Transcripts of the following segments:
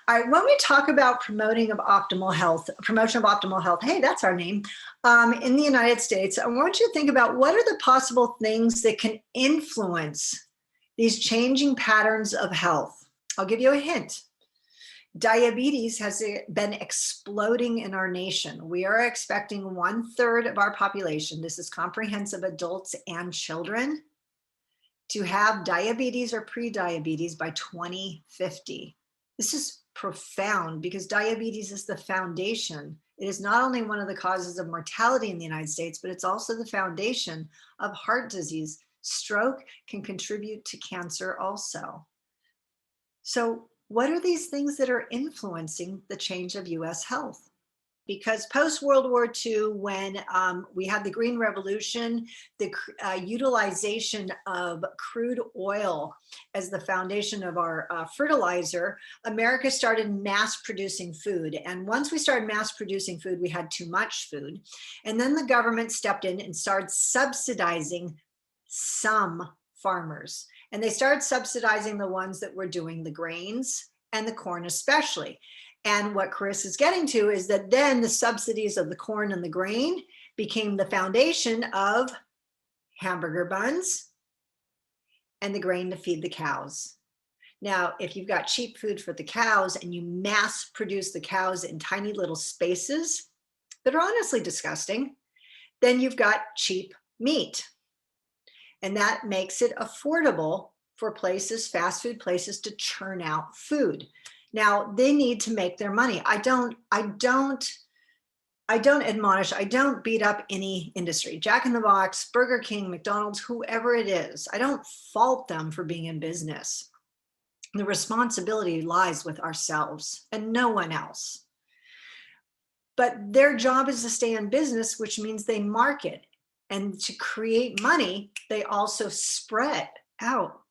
All right, when we talk about promotion of optimal health, hey, that's our name, in the United States, I want you to think about what are the possible things that can influence these changing patterns of health. I'll give you a hint. Diabetes has been exploding in our nation. We are expecting 1/3 of our population, this is comprehensive adults and children, to have diabetes or pre-diabetes by 2050. This is profound because diabetes is the foundation. It is not only one of the causes of mortality in the United States, but it's also the foundation of heart disease. Stroke can contribute to cancer also. So what are these things that are influencing the change of US health? Because post-World War II, when we had the Green Revolution, the utilization of crude oil as the foundation of our fertilizer, America started mass producing food. And once we started mass producing food, we had too much food. And then the government stepped in and started subsidizing some farmers. And they started subsidizing the ones that were doing the grains and the corn especially. And what Chris is getting to is that then the subsidies of the corn and the grain became the foundation of hamburger buns and the grain to feed the cows. Now, if you've got cheap food for the cows and you mass produce the cows in tiny little spaces that are honestly disgusting, then you've got cheap meat. And that makes it affordable for places, fast food places, to churn out food. Now they need to make their money. I don't admonish, I don't beat up any industry, Jack in the Box, Burger King, McDonald's, whoever it is. I don't fault them for being in business. The responsibility lies with ourselves and no one else. But their job is to stay in business, which means they market. And to create money, they also spread out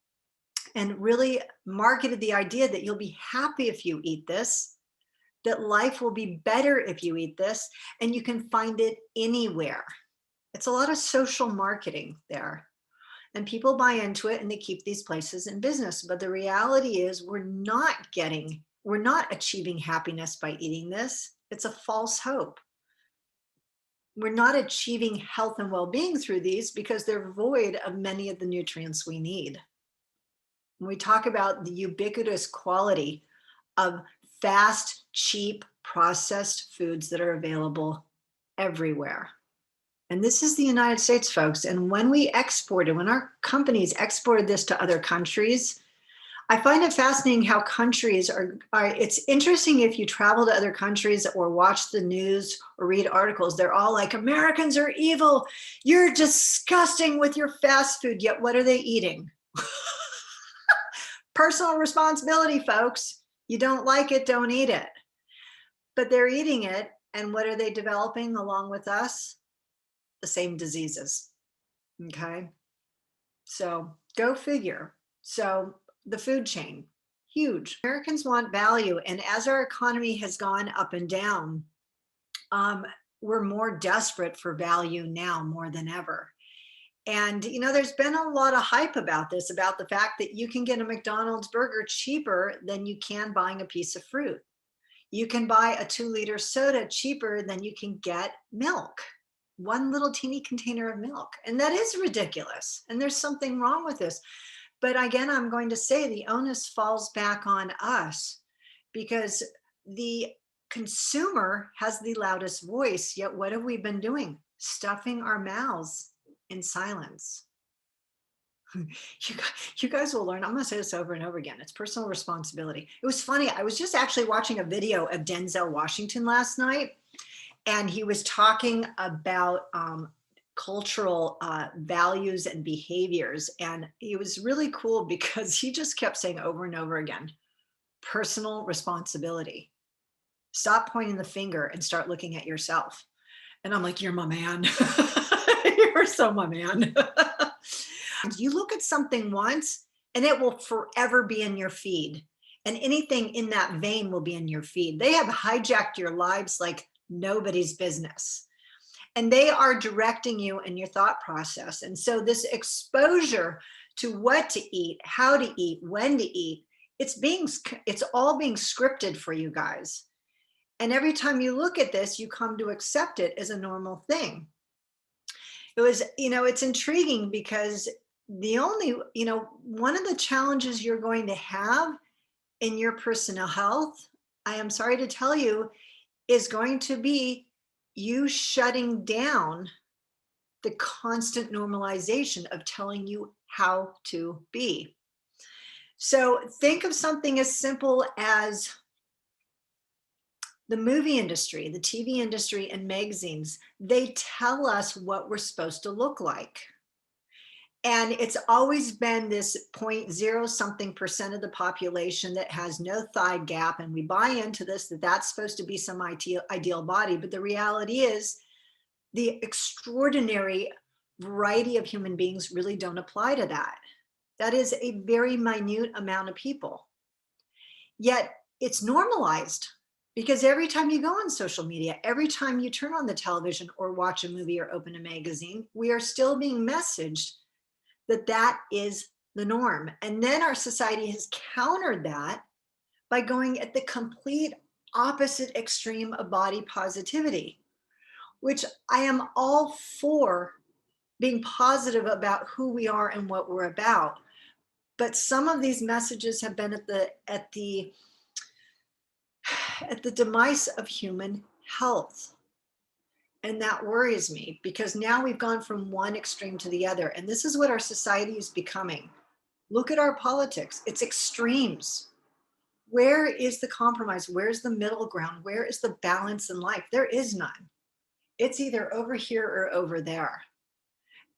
and really marketed the idea that you'll be happy if you eat this, that life will be better if you eat this, and you can find it anywhere. It's a lot of social marketing there. And people buy into it and they keep these places in business. But the reality is we're not achieving happiness by eating this. It's a false hope. We're not achieving health and well-being through these because they're void of many of the nutrients we need. When we talk about the ubiquitous quality of fast, cheap, processed foods that are available everywhere. And this is the United States, folks. And when we exported, when our companies exported this to other countries, I find it fascinating how countries are, it's interesting if you travel to other countries or watch the news or read articles, they're all like, Americans are evil. You're disgusting with your fast food. Yet what are they eating? Personal responsibility, folks. You don't like it, don't eat it. But they're eating it. And what are they developing along with us? The same diseases. Okay. So go figure. So the food chain, huge. Americans want value. And as our economy has gone up and down, we're more desperate for value now more than ever. And, you know, there's been a lot of hype about this, about the fact that you can get a McDonald's burger cheaper than you can buying a piece of fruit. You can buy a 2-liter soda cheaper than you can get milk, one little teeny container of milk. And that is ridiculous. And there's something wrong with this. But again, I'm going to say the onus falls back on us because the consumer has the loudest voice. Yet what have we been doing? Stuffing our mouths in silence. You guys will learn. I'm going to say this over and over again. It's personal responsibility. It was funny. I was just actually watching a video of Denzel Washington last night, and he was talking about cultural values and behaviors. And it was really cool because he just kept saying over and over again, personal responsibility. Stop pointing the finger and start looking at yourself. And I'm like, you're my man. You're so my man. You look at something once and it will forever be in your feed. And anything in that vein will be in your feed. They have hijacked your lives like nobody's business. And they are directing you in your thought process. And so this exposure to what to eat, how to eat, when to eat it's all being scripted for you guys. And every time you look at this, you come to accept it as a normal thing. It was, it's intriguing because one of the challenges you're going to have in your personal health, I am sorry to tell you, is going to be you shutting down the constant normalization of telling you how to be. So think of something as simple as the movie industry, the TV industry, and magazines. They tell us what we're supposed to look like. And it's always been this 0.0 something percent of the population that has no thigh gap. And we buy into this, that that's supposed to be some ideal body. But the reality is the extraordinary variety of human beings really don't apply to that. That is a very minute amount of people. Yet it's normalized because every time you go on social media, every time you turn on the television or watch a movie or open a magazine, we are still being messaged that that is the norm. And then our society has countered that by going at the complete opposite extreme of body positivity, which I am all for being positive about who we are and what we're about. But some of these messages have been at the demise of human health. And that worries me because now we've gone from one extreme to the other. And this is what our society is becoming. Look at our politics. It's extremes. Where is the compromise? Where's the middle ground? Where is the balance in life? There is none. It's either over here or over there.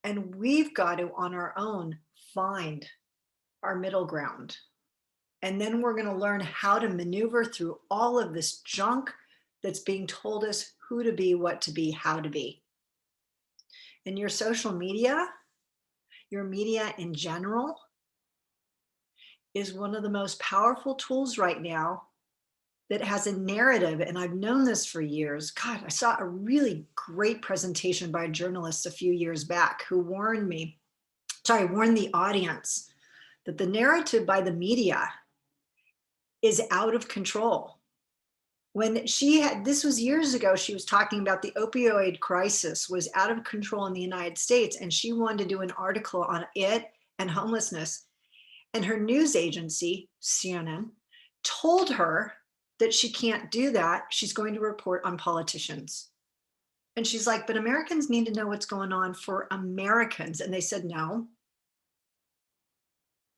And we've got to, on our own, find our middle ground. And then we're going to learn how to maneuver through all of this junk that's being told us who to be, what to be, how to be. And your social media, your media in general, is one of the most powerful tools right now that has a narrative. And I've known this for years. God, I saw a really great presentation by a journalist a few years back who warned the audience that the narrative by the media is out of control. When this was years ago, she was talking about the opioid crisis was out of control in the United States, and she wanted to do an article on it and homelessness. And her news agency, CNN, told her that she can't do that. She's going to report on politicians. And she's like, but Americans need to know what's going on for Americans. And they said, no,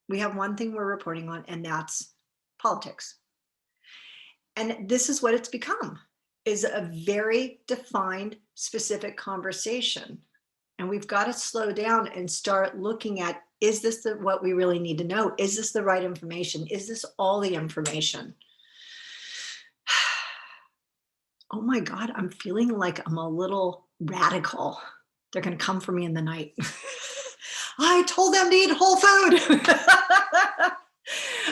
we have one thing we're reporting on, and that's politics. And this is what it's become, is a very defined, specific conversation. And we've got to slow down and start looking at, is this what we really need to know? Is this the right information? Is this all the information? Oh my God, I'm feeling like I'm a little radical. They're going to come for me in the night. I told them to eat whole food.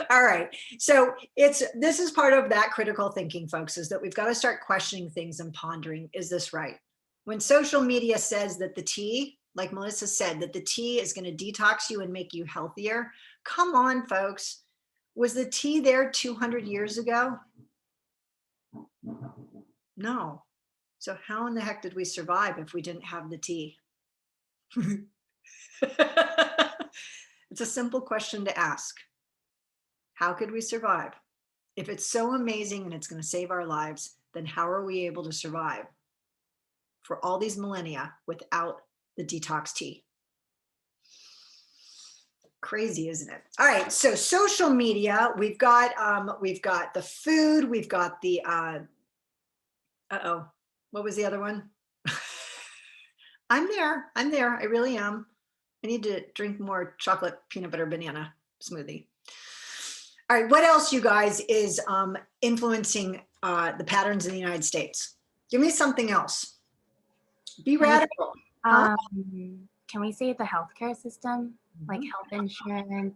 All right. So this is part of that critical thinking, folks, is that we've got to start questioning things and pondering, is this right? When social media says that the tea, like Melissa said, that the tea is going to detox you and make you healthier. Come on, folks. Was the tea there 200 years ago? No. So how in the heck did we survive if we didn't have the tea? It's a simple question to ask. How could we survive? If it's so amazing and it's going to save our lives, then how are we able to survive for all these millennia without the detox tea? Crazy, isn't it? All right, so social media, we've got the food, we've got the what was the other one? I'm there, I really am. I need to drink more chocolate peanut butter banana smoothie. All right, what else, you guys, is influencing the patterns in the United States? Give me something else. Be radical. Can we say the healthcare system, like health insurance?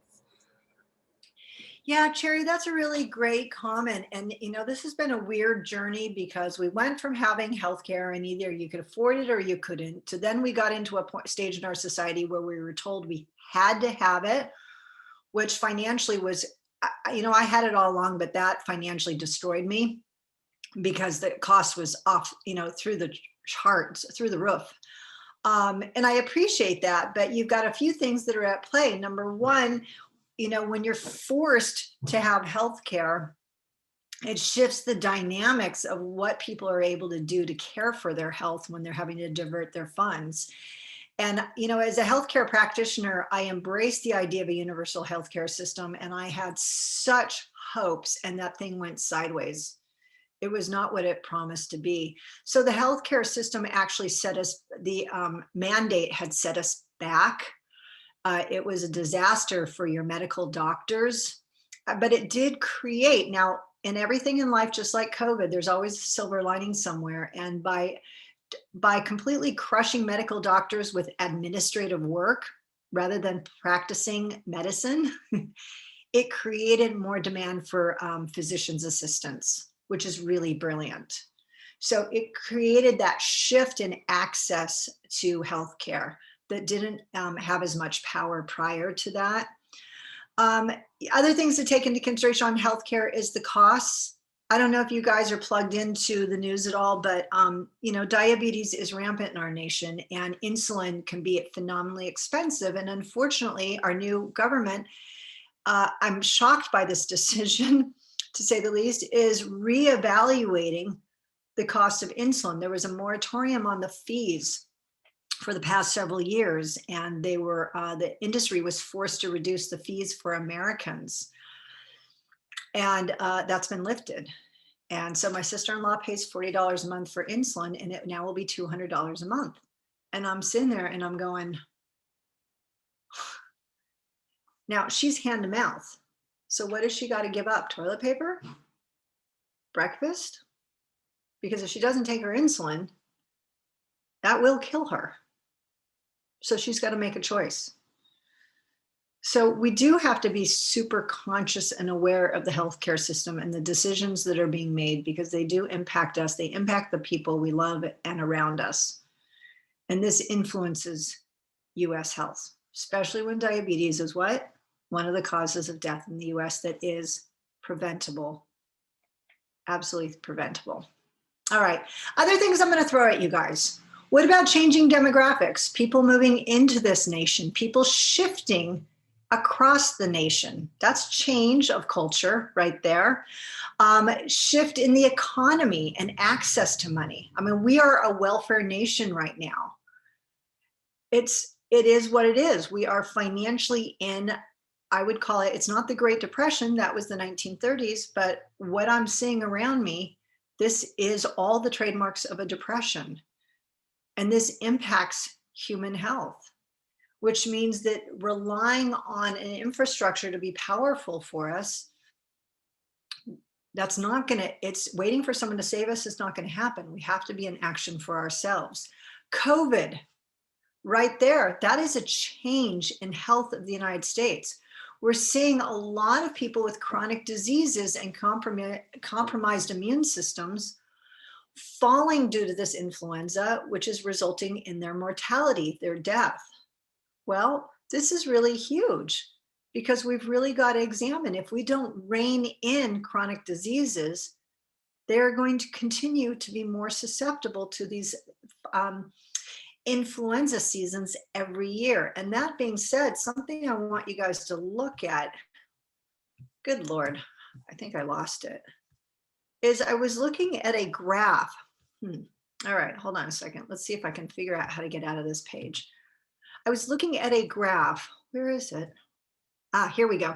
Yeah, Cherry, that's a really great comment. And, this has been a weird journey because we went from having healthcare and either you could afford it or you couldn't, to then we got into a stage in our society where we were told we had to have it, which financially was I had it all along, but that financially destroyed me because the cost was off, through the charts, through the roof. And I appreciate that, but you've got a few things that are at play. Number one, when you're forced to have health care, it shifts the dynamics of what people are able to do to care for their health when they're having to divert their funds. And, as a healthcare practitioner, I embraced the idea of a universal healthcare system, and I had such hopes, and that thing went sideways. It was not what it promised to be. So the healthcare system actually the mandate had set us back. It was a disaster for your medical doctors, but it did create, now in everything in life, just like COVID, there's always a silver lining somewhere. And by completely crushing medical doctors with administrative work rather than practicing medicine, it created more demand for physician's assistants, which is really brilliant. So it created that shift in access to healthcare that didn't have as much power prior to that. Other things to take into consideration on healthcare is the costs. I don't know if you guys are plugged into the news at all, but diabetes is rampant in our nation, and insulin can be phenomenally expensive. And unfortunately, our new government, I'm shocked by this decision, to say the least, is reevaluating the cost of insulin. There was a moratorium on the fees for the past several years, and the industry was forced to reduce the fees for Americans. And that's been lifted. And so my sister-in-law pays $40 a month for insulin, and it now will be $200 a month. And I'm sitting there and I'm going, now she's hand to mouth. So what does she got to give up? Toilet paper? Breakfast? Because if she doesn't take her insulin, that will kill her. So she's got to make a choice. So we do have to be super conscious and aware of the healthcare system and the decisions that are being made, because they do impact us. They impact the people we love and around us. And this influences US health, especially when diabetes is what? One of the causes of death in the US that is preventable. Absolutely preventable. All right. Other things I'm going to throw at you guys. What about changing demographics? People moving into this nation, people shifting across the nation. That's change of culture right there. Shift in the economy and access to money. I mean, we are a welfare nation right now. It is what it is. We are financially in, I would call it, it's not the Great Depression, that was the 1930s, but what I'm seeing around me, this is all the trademarks of a depression. And this impacts human health, which means that relying on an infrastructure to be powerful for us, that's not going to, it's waiting for someone to save us is not going to happen. We have to be in action for ourselves. COVID, right there, that is a change in health of the United States. We're seeing a lot of people with chronic diseases and compromised immune systems falling due to this influenza, which is resulting in their mortality, their death. Well, this is really huge, because we've really got to examine, if we don't rein in chronic diseases, they're going to continue to be more susceptible to these influenza seasons every year. And that being said, something I want you guys to look at, good Lord, I think I lost it, is I was looking at a graph. All right, hold on a second. Let's see if I can figure out how to get out of this page. I was looking at a graph. Where is it? Here we go.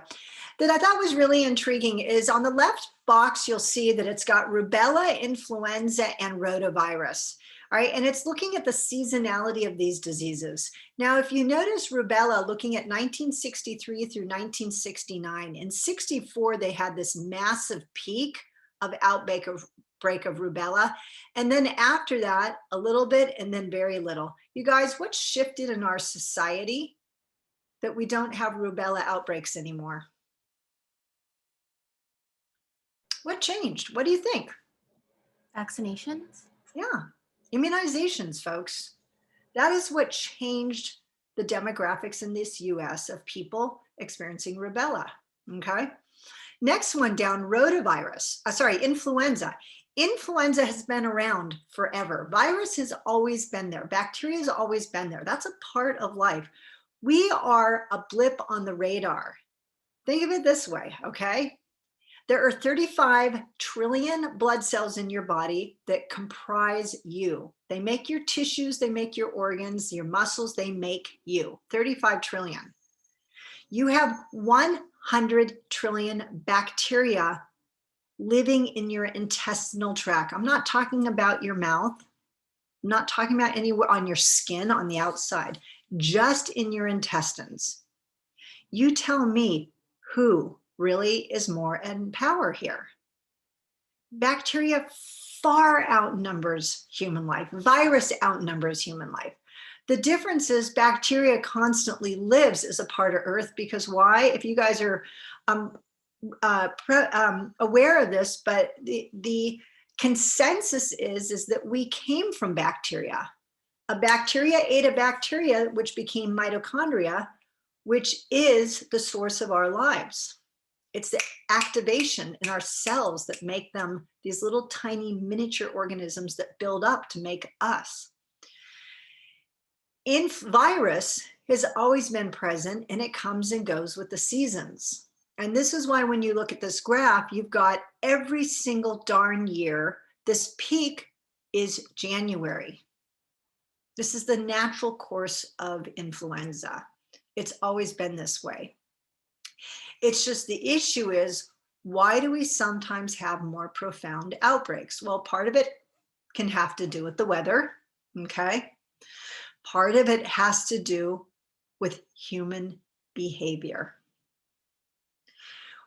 That I thought was really intriguing is on the left box, you'll see that it's got rubella, influenza, and rotavirus. All right, and it's looking at the seasonality of these diseases. Now, if you notice rubella, looking at 1963 through 1969, in 64, they had this massive peak of outbreak of rubella. And then after that, a little bit, and then very little. You guys, what shifted in our society that we don't have rubella outbreaks anymore? What changed? What do you think? Vaccinations? Yeah, immunizations, folks. That is what changed the demographics in this US of people experiencing rubella, okay? Next one down, rotavirus, sorry, influenza. Influenza has been around forever. Virus has always been there. Bacteria has always been there. That's a part of life. We are a blip on the radar. Think of it this way, okay? There are 35 trillion blood cells in your body that comprise you. They make your tissues, they make your organs, your muscles, they make you. 35 trillion. You have 100 trillion bacteria living in your intestinal tract. I'm not talking about your mouth. I'm not talking about anywhere on your skin, on the outside, just in your intestines. You tell me who really is more in power here. Bacteria far outnumbers human life. Virus outnumbers human life. The difference is bacteria constantly lives as a part of Earth because why? If you guys are aware of this, but the consensus is that we came from bacteria. A bacteria ate a bacteria, which became mitochondria, which is the source of our lives. It's the activation in our cells that make them these little tiny miniature organisms that build up to make us. Virus has always been present and it comes and goes with the seasons. And this is why when you look at this graph, you've got every single darn year, this peak is January. This is the natural course of influenza. It's always been this way. It's just the issue is, why do we sometimes have more profound outbreaks? Well, part of it can have to do with the weather, okay? Part of it has to do with human behavior.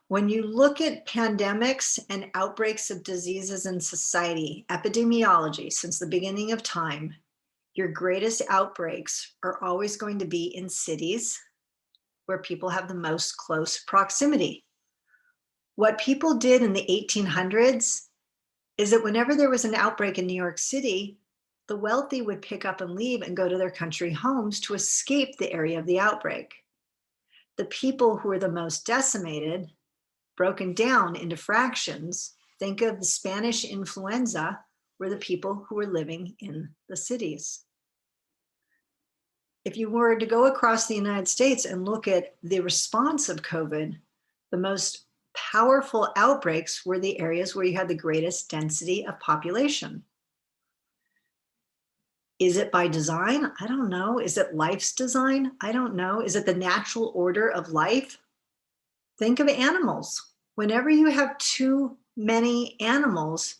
When you look at pandemics and outbreaks of diseases in society, epidemiology, since the beginning of time, your greatest outbreaks are always going to be in cities where people have the most close proximity. What people did in the 1800s is that whenever there was an outbreak in New York City, the wealthy would pick up and leave and go to their country homes to escape the area of the outbreak. The people who were the most decimated, broken down into fractions, think of the Spanish influenza, were the people who were living in the cities. If you were to go across the United States and look at the response of COVID, the most powerful outbreaks were the areas where you had the greatest density of population. Is it by design? I don't know. Is it life's design? I don't know. Is it the natural order of life? Think of animals. Whenever you have too many animals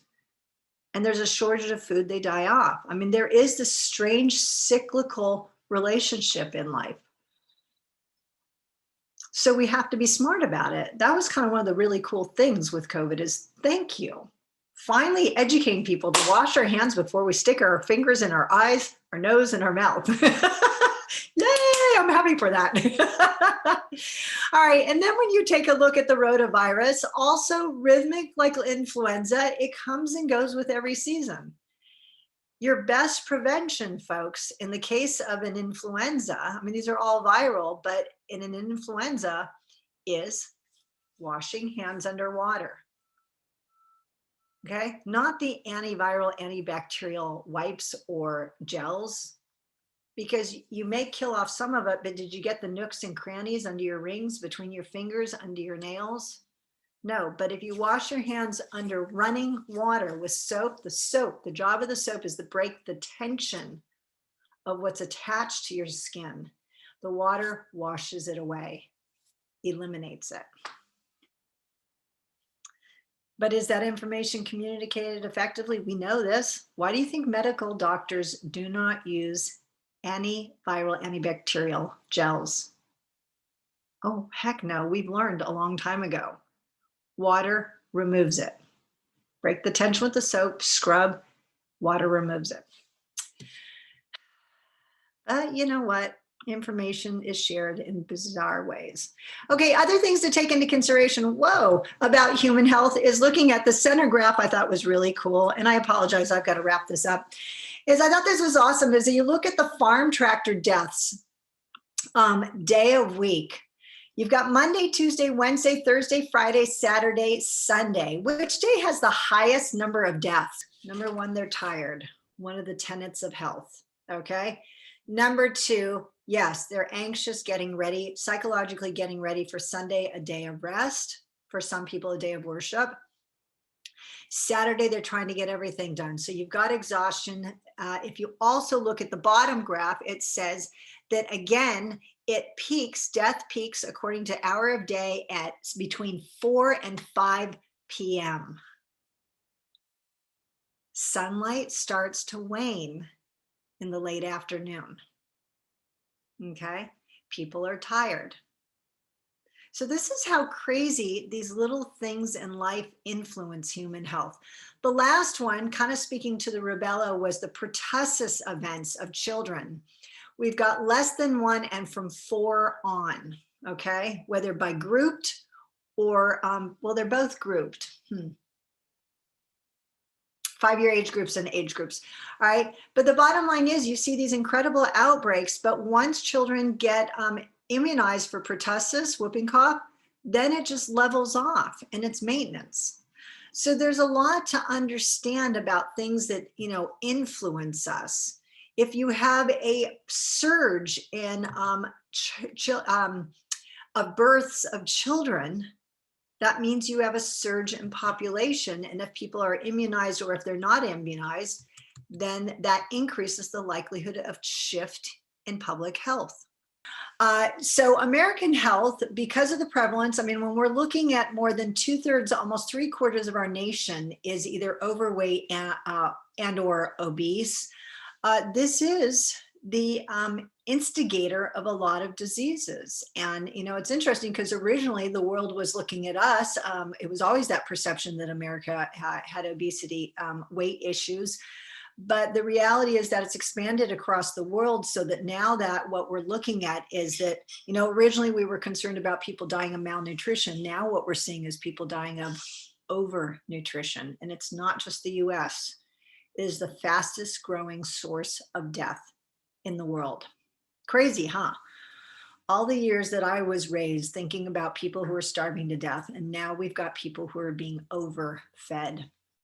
and there's a shortage of food, they die off. I mean, there is this strange cyclical relationship in life. So we have to be smart about it. That was kind of one of the really cool things with COVID is thank you. Finally educating people to wash our hands before we stick our fingers in our eyes, our nose, and our mouth. Yay, I'm happy for that. All right, and then when you take a look at the rotavirus, also rhythmic like influenza, it comes and goes with every season. Your best prevention, folks, in the case of an influenza, I mean, these are all viral, but in an influenza is washing hands under water. Okay, not the antiviral, antibacterial wipes or gels, because you may kill off some of it, but did you get the nooks and crannies under your rings, between your fingers, under your nails? No, but if you wash your hands under running water with soap, the job of the soap is to break the tension of what's attached to your skin. The water washes it away, eliminates it. But is that information communicated effectively? We know this. Why do you think medical doctors do not use antiviral, antibacterial gels? Oh, heck no, we've learned a long time ago. Water removes it. Break the tension with the soap, scrub, water removes it. But you know what? Information is shared in bizarre ways. Okay, other things to take into consideration, about human health is looking at the center graph I thought was really cool, and I apologize, I've got to wrap this up, is I thought this was awesome, is that you look at the farm tractor deaths day of week. You've got Monday, Tuesday, Wednesday, Thursday, Friday, Saturday, Sunday. Which day has the highest number of deaths? Number one, they're tired. One of the tenets of health. Okay. Number two, yes, they're anxious, getting ready, psychologically getting ready for Sunday, a day of rest. For some people, a day of worship. Saturday, they're trying to get everything done. So you've got exhaustion. If you also look at the bottom graph, it says that again, death peaks according to hour of day at between 4 and 5 p.m. Sunlight starts to wane in the late afternoon. Okay, people are tired. So this is how crazy these little things in life influence human health. The last one, kind of speaking to the rubella, was the pertussis events of children. We've got less than one and from 4 on, okay? Whether by grouped or, well, they're both grouped. 5-year age groups and age groups, all right? But the bottom line is you see these incredible outbreaks, but once children get immunized for pertussis, whooping cough, then it just levels off and it's maintenance. So there's a lot to understand about things that, you know, influence us. If you have a surge in of births of children, that means you have a surge in population. And if people are immunized or if they're not immunized, then that increases the likelihood of shift in public health. So American health, because of the prevalence, I mean, when we're looking at more than 2/3, almost 3/4 of our nation is either overweight and or obese. This is the instigator of a lot of diseases. And, you know, it's interesting because originally the world was looking at us. It was always that perception that America had obesity, weight issues. But the reality is that it's expanded across the world, so that now that what we're looking at is that, you know, originally we were concerned about people dying of malnutrition. Now what we're seeing is people dying of overnutrition. And it's not just the US. It is the fastest growing source of death in the world. Crazy, huh? All the years that I was raised thinking about people who are starving to death, and now we've got people who are being overfed.